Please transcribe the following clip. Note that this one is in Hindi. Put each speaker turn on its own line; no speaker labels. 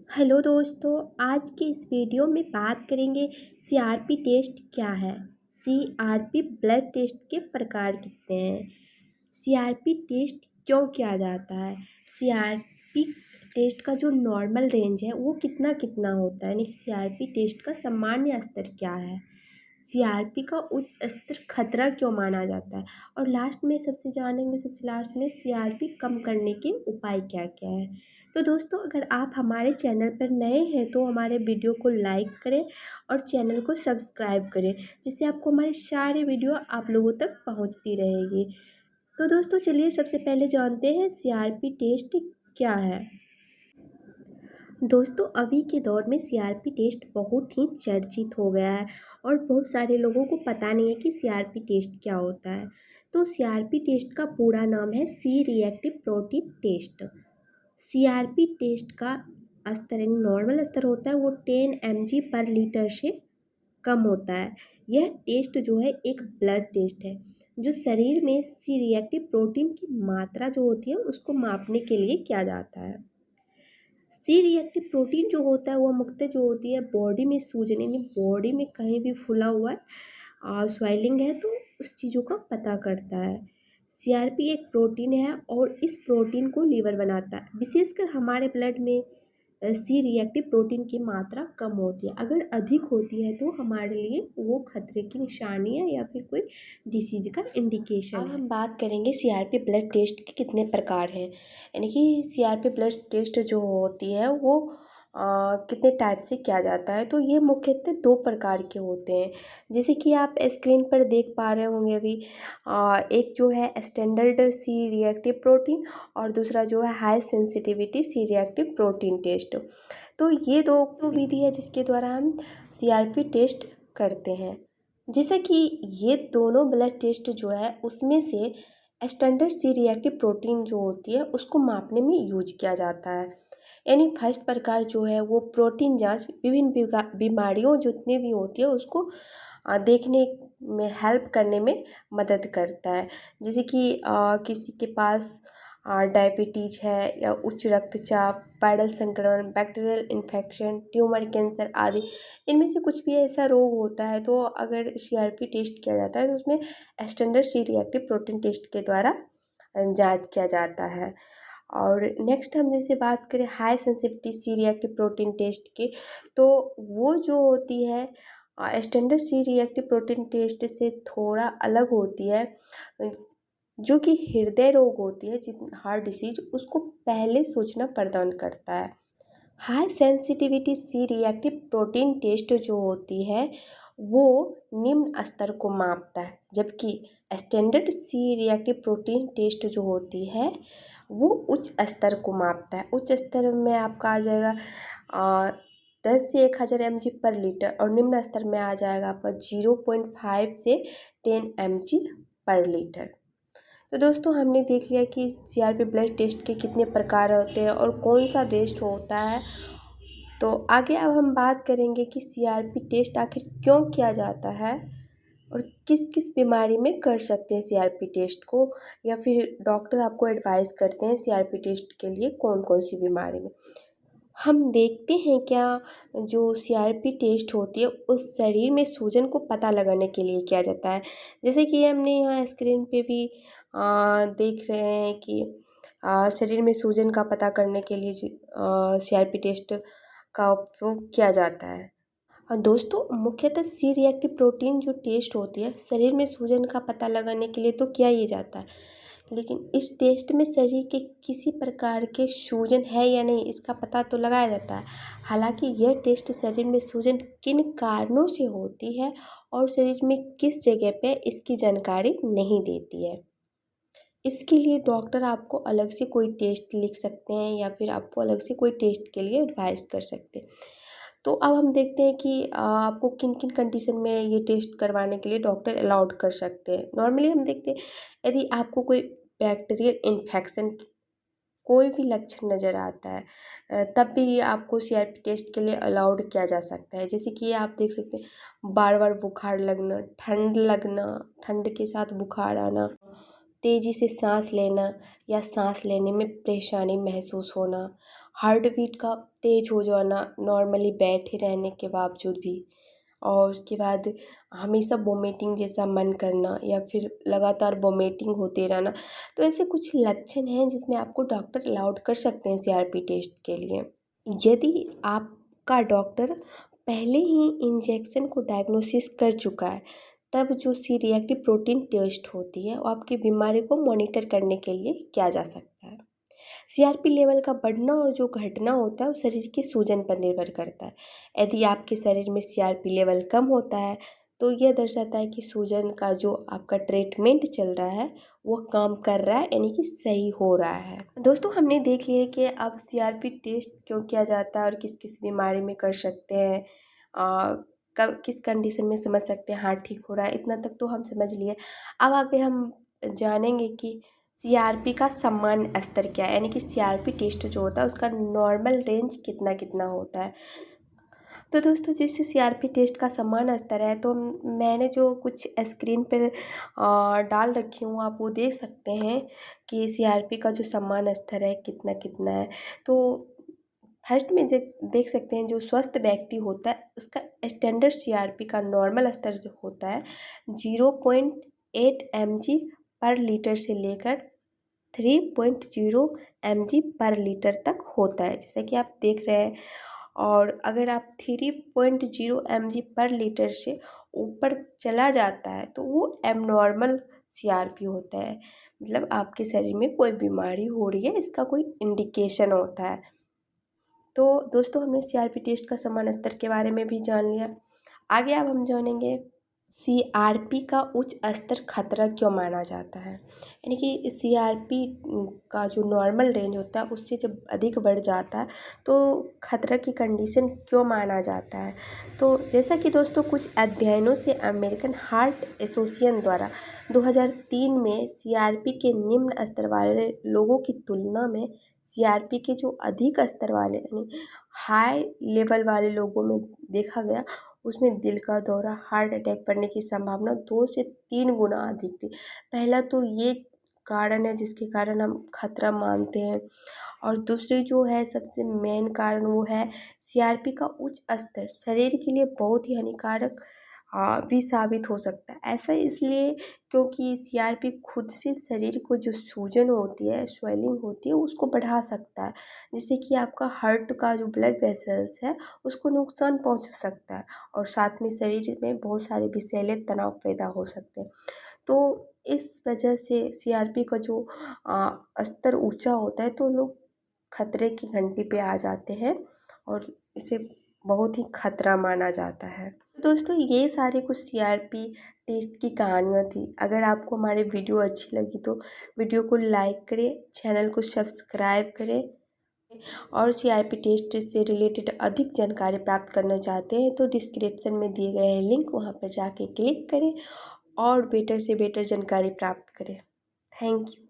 हेलो दोस्तों, आज के इस वीडियो में बात करेंगे सीआरपी टेस्ट क्या है। सीआरपी ब्लड टेस्ट के प्रकार कितने हैं, सीआरपी टेस्ट क्यों किया जाता है, सीआरपी टेस्ट का जो नॉर्मल रेंज है वो कितना कितना होता है, यानी सीआरपी टेस्ट का सामान्य स्तर क्या है, सीआरपी का उच्च स्तर खतरा क्यों माना जाता है, और लास्ट में सबसे लास्ट में सीआरपी कम करने के उपाय क्या क्या है। तो दोस्तों, अगर आप हमारे चैनल पर नए हैं तो हमारे वीडियो को लाइक करें और चैनल को सब्सक्राइब करें, जिससे आपको हमारे सारे वीडियो आप लोगों तक पहुंचती रहेगी। तो दोस्तों, चलिए सबसे पहले जानते हैं सीआरपी टेस्ट क्या है। दोस्तों, अभी के दौर में सीआरपी टेस्ट बहुत ही चर्चित हो गया है और बहुत सारे लोगों को पता नहीं है कि सीआरपी टेस्ट क्या होता है। तो सीआरपी टेस्ट का पूरा नाम है C reactive protein test. CRP test का स्तर नॉर्मल स्तर होता है वो 10 mg पर लीटर से कम होता है। यह टेस्ट जो है एक ब्लड टेस्ट है जो शरीर में सी रिएक्टिव प्रोटीन की मात्रा जो होती है उसको मापने के लिए किया जाता है। सी रिएक्टिव प्रोटीन जो होता है वो मुख्यतः जो होती है बॉडी में सूजन, यानी बॉडी में कहीं भी फूला हुआ है स्वेलिंग है तो उस चीज़ों का पता करता है। सीआरपी एक प्रोटीन है और इस प्रोटीन को लीवर बनाता है। विशेषकर हमारे ब्लड में सी रिएक्टिव प्रोटीन की मात्रा कम होती है। अगर अधिक होती है तो हमारे लिए वो खतरे की निशानी है या फिर कोई डिसीज का इंडिकेशन है। अब हम बात करेंगे सीआरपी ब्लड टेस्ट के कितने प्रकार हैं, यानी कि सीआरपी ब्लड टेस्ट जो होती है वो कितने टाइप से किया जाता है। तो ये मुख्यतः 2 प्रकार के होते हैं, जैसे कि आप स्क्रीन पर देख पा रहे होंगे अभी। एक जो है स्टैंडर्ड सी रिएक्टिव प्रोटीन और दूसरा जो है high sensitivity C reactive protein test. तो ये दो विधि है जिसके द्वारा हम सीआरपी टेस्ट करते हैं। जैसे कि ये दोनों ब्लड टेस्ट जो है उसमें से स्टैंडर्ड सी रिएक्टिव प्रोटीन जो होती है उसको मापने में यूज किया जाता है। यानी फर्स्ट प्रकार जो है वो प्रोटीन जांच विभिन्न बीमारियों जितनी भी होती है उसको देखने में हेल्प करने में मदद करता है। जैसे कि किसी के पास डायबिटीज है या उच्च रक्तचाप, वायरल संक्रमण, बैक्टीरियल इन्फेक्शन, ट्यूमर, कैंसर आदि, इनमें से कुछ भी ऐसा रोग होता है तो अगर सीआरपी टेस्ट किया जाता है तो उसमें standard C reactive protein test के द्वारा जांच किया जाता है। और नेक्स्ट हम जैसे बात करें high sensitivity C reactive protein test की, तो वो जो होती है standard C reactive protein test से थोड़ा अलग होती है। जो कि हृदय रोग होती है हार्ट डिसीज उसको पहले सूचना प्रदान करता है। High sensitivity C reactive protein test जो होती है वो निम्न स्तर को मापता है, जबकि standard C reactive protein test जो होती है वो उच्च स्तर को मापता है। उच्च स्तर में आपका आ जाएगा 10 से 1000 mg पर लीटर और निम्न स्तर में आ जाएगा आपका 0.5 से 10 mg पर लीटर। तो दोस्तों, हमने देख लिया कि सीआरपी ब्लड टेस्ट के कितने प्रकार होते हैं और कौन सा बेस्ट होता है। तो आगे अब हम बात करेंगे कि सीआरपी टेस्ट आखिर क्यों किया जाता है और किस किस बीमारी में कर सकते हैं सीआरपी टेस्ट को, या फिर डॉक्टर आपको एडवाइस करते हैं सीआरपी टेस्ट के लिए कौन कौन सी बीमारी में। हम देखते हैं क्या जो सीआरपी टेस्ट होती है उस शरीर में सूजन को पता लगाने के लिए किया जाता है। जैसे कि हमने यहाँ स्क्रीन पे भी देख रहे हैं कि शरीर में सूजन का पता करने के लिए सीआरपी टेस्ट का उपयोग किया जाता है। दोस्तों, मुख्यतः सी रिएक्टिव प्रोटीन जो टेस्ट होती है शरीर में सूजन का पता लगाने के लिए तो किया ही जाता है, लेकिन इस टेस्ट में शरीर के किसी प्रकार के सूजन है या नहीं इसका पता तो लगाया जाता है। हालांकि यह टेस्ट शरीर में सूजन किन कारणों से होती है और शरीर में किस जगह पे इसकी जानकारी नहीं देती है। इसके लिए डॉक्टर आपको अलग से कोई टेस्ट लिख सकते हैं या फिर आपको अलग से कोई टेस्ट के लिए एडवाइस कर सकते हैं। तो अब हम देखते हैं कि आपको किन किन कंडीशन में ये टेस्ट करवाने के लिए डॉक्टर अलाउड कर सकते हैं। नॉर्मली हम देखते हैं यदि आपको कोई बैक्टीरियल इन्फेक्शन कोई भी लक्षण नज़र आता है तब भी आपको सीआरपी टेस्ट के लिए अलाउड किया जा सकता है। जैसे कि आप देख सकते हैं बार बार बुखार लगना, ठंड लगना, ठंड के साथ बुखार आना, तेज़ी से सांस लेना या सांस लेने में परेशानी महसूस होना, हार्ट बीट का तेज़ हो जाना नॉर्मली बैठे रहने के बावजूद भी, और उसके बाद हमेशा वोमिटिंग जैसा मन करना या फिर लगातार वोमिटिंग होते रहना। तो ऐसे कुछ लक्षण हैं जिसमें आपको डॉक्टर अलाउड कर सकते हैं सीआरपी टेस्ट के लिए। यदि आपका डॉक्टर पहले ही इंजेक्शन को डायग्नोसिस कर चुका है, तब जो सी रिएक्टिव प्रोटीन टेस्ट होती है वो आपकी बीमारी को मॉनिटर करने के लिए किया जा सकता है। सीआरपी लेवल का बढ़ना और जो घटना होता है वो शरीर के सूजन पर निर्भर करता है। यदि आपके शरीर में सीआरपी लेवल कम होता है तो यह दर्शाता है कि सूजन का जो आपका ट्रीटमेंट चल रहा है वो काम कर रहा है, यानी कि सही हो रहा है। दोस्तों, हमने देख लिया कि अब सीआरपी टेस्ट क्यों किया जाता है और किस किस बीमारी में कर सकते हैं, कब किस कंडीशन में समझ सकते हैं हाँ ठीक हो रहा है, इतना तक तो हम समझ लिए। अब आगे हम जानेंगे कि सीआरपी का सामान्य स्तर क्या है, यानी कि सीआरपी टेस्ट जो होता है उसका नॉर्मल रेंज कितना कितना होता है। तो दोस्तों, जैसे सीआरपी टेस्ट का सामान्य स्तर है, तो मैंने जो कुछ स्क्रीन पर डाल रखी हूँ आप वो देख सकते हैं कि सीआरपी का जो सामान्य स्तर है कितना कितना है। तो फर्स्ट में देख सकते हैं जो स्वस्थ व्यक्ति होता है उसका स्टैंडर्ड सीआरपी का नॉर्मल स्तर जो होता है 0.8 mg पर लीटर से लेकर 3.0 mg पर लीटर तक होता है, जैसा कि आप देख रहे हैं। और अगर आप 3.0 mg पर लीटर से ऊपर चला जाता है तो वो एबनॉर्मल सीआरपी होता है, मतलब आपके शरीर में कोई बीमारी हो रही है, इसका कोई इंडिकेशन होता है। तो दोस्तों, हमने सीआरपी टेस्ट का सामान्य स्तर के बारे में भी जान लिया। आगे अब हम जानेंगे सीआरपी का उच्च स्तर खतरा क्यों माना जाता है, यानी कि सीआरपी का जो नॉर्मल रेंज होता है उससे जब अधिक बढ़ जाता है तो खतरा की कंडीशन क्यों माना जाता है। तो जैसा कि दोस्तों कुछ अध्ययनों से अमेरिकन हार्ट एसोसिएशन द्वारा 2003 में सीआरपी के निम्न स्तर वाले लोगों की तुलना में सीआरपी के जो अधिक स्तर वाले यानी हाई लेवल वाले लोगों में देखा गया, उसमें दिल का दौरा, हार्ट अटैक पड़ने की संभावना 2 से 3 गुना अधिक थी। पहला तो ये कारण है जिसके कारण हम खतरा मानते हैं, और दूसरी जो है सबसे मेन कारण वो है सीआरपी का उच्च स्तर शरीर के लिए बहुत ही हानिकारक भी साबित हो सकता है। ऐसा इसलिए क्योंकि सीआरपी खुद से शरीर को जो सूजन होती है, स्वेलिंग होती है, उसको बढ़ा सकता है, जिससे कि आपका हार्ट का जो ब्लड वेसल्स है उसको नुकसान पहुंच सकता है, और साथ में शरीर में बहुत सारे विषैले तनाव पैदा हो सकते हैं। तो इस वजह से सीआरपी का जो स्तर ऊंचा होता है तो लोग खतरे की घंटी पे आ जाते हैं और इसे बहुत ही खतरा माना जाता है। दोस्तों, ये सारे कुछ सीआरपी टेस्ट की कहानियाँ थी। अगर आपको हमारी वीडियो अच्छी लगी तो वीडियो को लाइक करें, चैनल को सब्सक्राइब करें, और सीआरपी टेस्ट से रिलेटेड अधिक जानकारी प्राप्त करना चाहते हैं तो डिस्क्रिप्शन में दिए गए हैं लिंक, वहाँ पर जाके क्लिक करें और बेटर से बेटर जानकारी प्राप्त करें। Thank you.